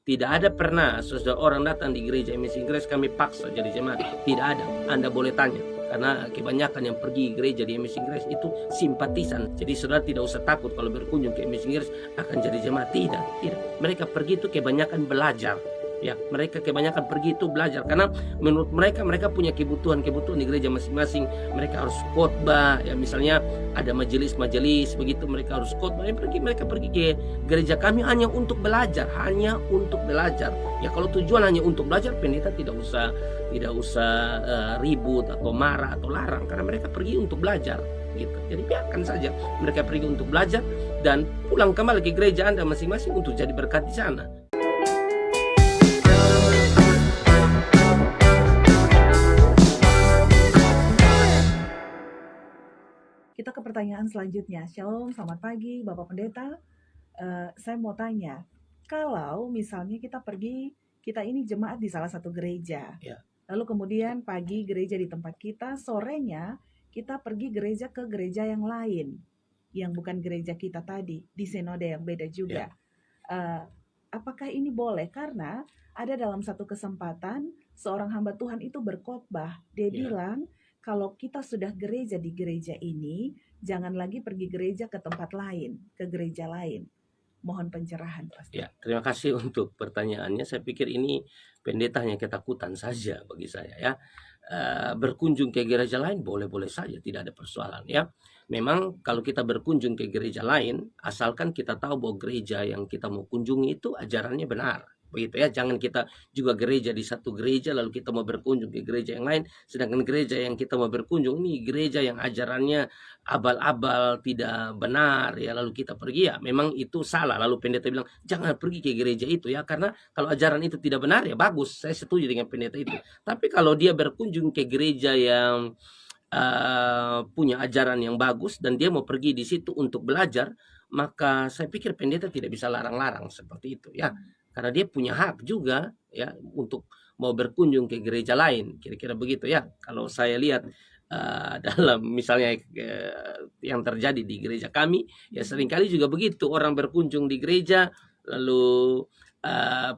Tidak ada pernah saudara orang datang di gereja Amazing Grace kami paksa jadi jemaat. Tidak ada. Anda boleh tanya. Karena kebanyakan yang pergi gereja di Amazing Grace itu simpatisan. Jadi saudara tidak usah takut kalau berkunjung ke Amazing Grace akan jadi jemaat. Tidak, tidak. Mereka pergi itu kebanyakan belajar. Ya, mereka kebanyakan pergi itu belajar karena menurut mereka punya kebutuhan-kebutuhan di gereja masing-masing. Mereka harus khotbah, ya misalnya ada majelis-majelis begitu mereka harus khotbah. Mereka pergi ke gereja kami hanya untuk belajar, Ya kalau tujuan hanya untuk belajar, pendeta tidak usah ribut atau marah atau larang karena mereka pergi untuk belajar gitu. Jadi biarkan saja mereka pergi untuk belajar dan pulang kembali ke gereja Anda masing-masing untuk jadi berkat di sana. Kita ke pertanyaan selanjutnya. Shalom, selamat pagi Bapak Pendeta. Saya mau tanya, kalau misalnya kita ini jemaat di salah satu gereja, Ya. lalu kemudian pagi gereja di tempat kita, sorenya kita pergi gereja ke gereja yang lain, yang bukan gereja kita tadi, di sinode yang beda juga. Apakah ini boleh? Karena ada dalam satu kesempatan, seorang hamba Tuhan itu berkhotbah. Dia bilang, kalau kita sudah gereja di gereja ini, jangan lagi pergi gereja ke tempat lain, ke gereja lain. Mohon pencerahan, Pastor. Ya, terima kasih untuk pertanyaannya. Saya pikir ini pendeta hanya ketakutan saja bagi saya ya. Berkunjung ke gereja lain boleh-boleh saja, tidak ada persoalan ya. Memang kalau kita berkunjung ke gereja lain, asalkan kita tahu bahwa gereja yang kita mau kunjungi itu ajarannya benar. Begitu ya, jangan kita juga gereja di satu gereja lalu kita mau berkunjung ke gereja yang lain, sedangkan gereja yang kita mau berkunjung ini gereja yang ajarannya abal-abal tidak benar ya, lalu kita pergi, ya memang itu salah. Lalu pendeta bilang jangan pergi ke gereja itu ya, karena kalau ajaran itu tidak benar ya bagus, saya setuju dengan pendeta itu. Tapi kalau dia berkunjung ke gereja yang punya ajaran yang bagus dan dia mau pergi di situ untuk belajar, maka saya pikir pendeta tidak bisa larang-larang seperti itu ya, karena dia punya hak juga ya untuk mau berkunjung ke gereja lain, kira-kira begitu ya. Kalau saya lihat dalam misalnya yang terjadi di gereja kami, ya seringkali juga begitu, orang berkunjung di gereja lalu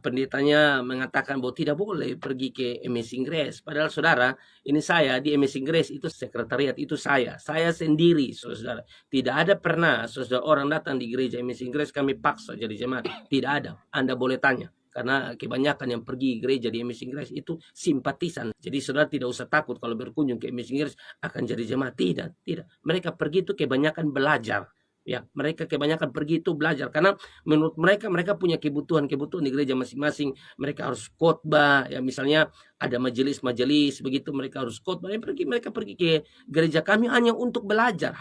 pendetanya mengatakan bahwa tidak boleh pergi ke Amazing Grace. Padahal saudara, ini saya di Amazing Grace itu sekretariat itu saya sendiri, saudara. Tidak ada pernah saudara orang datang di gereja Amazing Grace kami paksa jadi jemaat. Tidak ada. Anda boleh tanya. Karena kebanyakan yang pergi gereja di Amazing Grace itu simpatisan. Jadi saudara tidak usah takut kalau berkunjung ke Amazing Grace akan jadi jemaat. Tidak. Mereka pergi itu kebanyakan belajar. Ya, mereka kebanyakan pergi itu belajar karena menurut mereka punya kebutuhan-kebutuhan di gereja masing-masing. Mereka harus khotbah, ya misalnya ada majelis-majelis begitu mereka harus khotbah. Mereka pergi ke gereja kami hanya untuk belajar,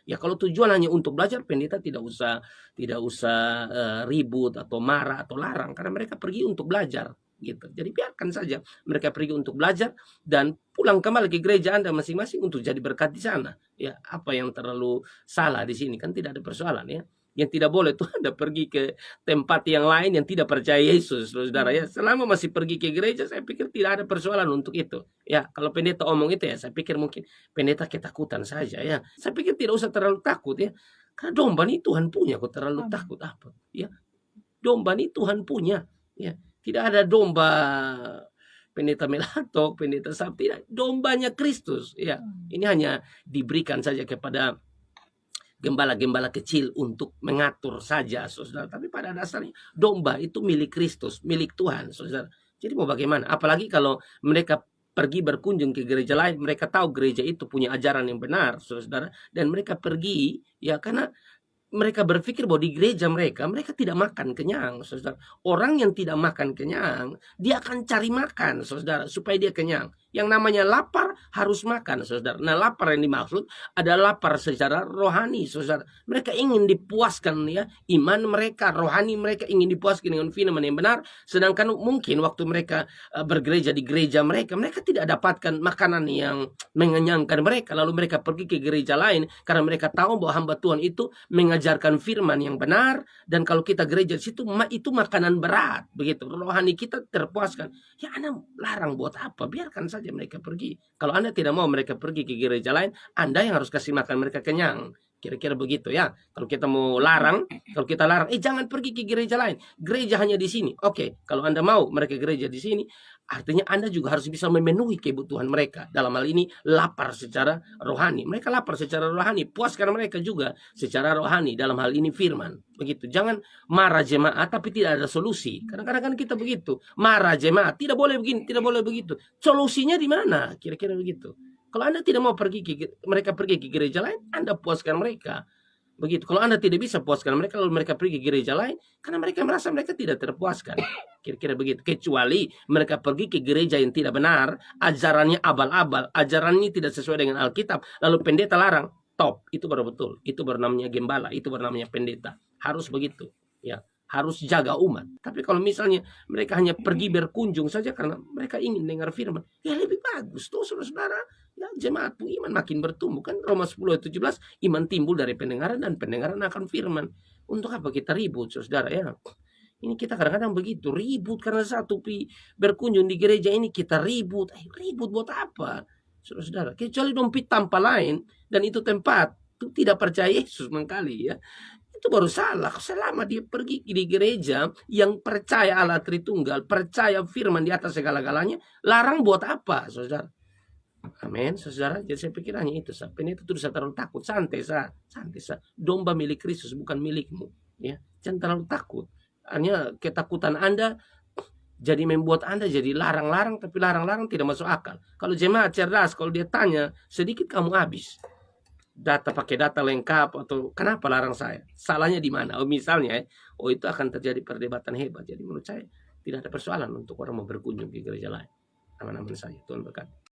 Ya kalau tujuan hanya untuk belajar, pendeta tidak usah ribut atau marah atau larang karena mereka pergi untuk belajar gitu. Jadi biarkan saja mereka pergi untuk belajar dan pulang kembali ke gereja Anda masing-masing untuk jadi berkat di sana. Ya, apa yang terlalu salah di sini? Kan tidak ada persoalan ya. Yang tidak boleh tuh Anda pergi ke tempat yang lain yang tidak percaya Yesus, saudara ya. Selama masih pergi ke gereja, saya pikir tidak ada persoalan untuk itu. Ya, kalau pendeta omong itu ya, saya pikir mungkin pendeta ketakutan saja ya. Saya pikir tidak usah terlalu takut ya. Karena domba ini Tuhan punya, kok terlalu takut apa? Ya, domba ini Tuhan punya. Ya, tidak ada domba pendeta Melatok, pendeta Sabti, tidak. Dombanya Kristus. Ya, ini hanya diberikan saja kepada gembala-gembala kecil untuk mengatur saja, saudara. Tapi pada dasarnya domba itu milik Kristus, milik Tuhan, saudara. Jadi mau bagaimana? Apalagi kalau mereka pergi berkunjung ke gereja lain, mereka tahu gereja itu punya ajaran yang benar, saudara. Dan mereka pergi, ya karena mereka berpikir bahwa di gereja mereka tidak makan kenyang, saudara. Orang yang tidak makan kenyang, dia akan cari makan, saudara, supaya dia kenyang. Yang namanya lapar harus makan, saudara. Nah, lapar yang dimaksud adalah lapar secara rohani, saudara. Mereka ingin dipuaskan ya, iman mereka, rohani mereka ingin dipuaskan dengan firman yang benar. Sedangkan mungkin waktu mereka bergereja di gereja mereka tidak dapatkan makanan yang mengenyangkan mereka. Lalu mereka pergi ke gereja lain karena mereka tahu bahwa hamba Tuhan itu mengajarkan firman yang benar, dan kalau kita gereja di situ itu makanan berat, begitu. Rohani kita terpuaskan. Ya, Anda larang buat apa? Biarkan saja mereka pergi. Kalau Anda tidak mau mereka pergi ke gereja lain, Anda yang harus kasih makan mereka kenyang. Kira-kira begitu ya. Kalau kita mau larang, kalau kita larang, jangan pergi ke gereja lain. Gereja hanya di sini. Oke, kalau Anda mau mereka gereja di sini, artinya Anda juga harus bisa memenuhi kebutuhan mereka. Dalam hal ini lapar secara rohani. Mereka lapar secara rohani, puaskan mereka juga secara rohani. Dalam hal ini firman. Begitu. Jangan marah jemaat tapi tidak ada solusi. Kadang-kadang kan kita begitu. Marah jemaat, tidak boleh begini, tidak boleh begitu. Solusinya di mana? Kira-kira begitu. Kalau Anda tidak mau mereka pergi ke gereja lain, Anda puaskan mereka. Begitu. Kalau Anda tidak bisa puaskan mereka, lalu mereka pergi ke gereja lain, karena mereka merasa mereka tidak terpuaskan. Kira-kira begitu. Kecuali mereka pergi ke gereja yang tidak benar, ajarannya abal-abal, ajarannya tidak sesuai dengan Alkitab, lalu pendeta larang, top. Itu baru betul. Itu baru namanya gembala, itu baru namanya pendeta. Harus begitu. Ya. Harus jaga umat. Tapi kalau misalnya mereka hanya pergi berkunjung saja karena mereka ingin dengar firman, ya lebih bagus tuh saudara-saudara. Ya, jemaat iman makin bertumbuh kan. Roma 10 ayat 17, iman timbul dari pendengaran dan pendengaran akan firman. Untuk apa kita ribut saudara ya? Ini kita kadang-kadang begitu, ribut karena satu berkunjung di gereja ini kita ribut. Ribut buat apa? Saudara-saudara, kecuali dompet tanpa lain dan itu tempat itu tidak percaya Yesus mengkali ya. Itu baru salah. Selama dia pergi di gereja yang percaya Allah Tritunggal, percaya firman di atas segala-galanya, larang buat apa, saudara? Amin, saudara. Jadi saya pikir hanya itu. Pendeta itu bisa terlalu takut. Santai, santai. Domba milik Kristus bukan milikmu. Ya, jangan terlalu takut. Hanya ketakutan Anda jadi membuat Anda jadi larang-larang, tapi larang-larang tidak masuk akal. Kalau jemaat cerdas, kalau dia tanya sedikit kamu habis. Pakai data lengkap atau kenapa larang saya? Salahnya di mana? Oh misalnya, itu akan terjadi perdebatan hebat. Jadi menurut saya tidak ada persoalan untuk orang mau berkunjung ke gereja lain. Aman-aman saja. Tuhan berkati.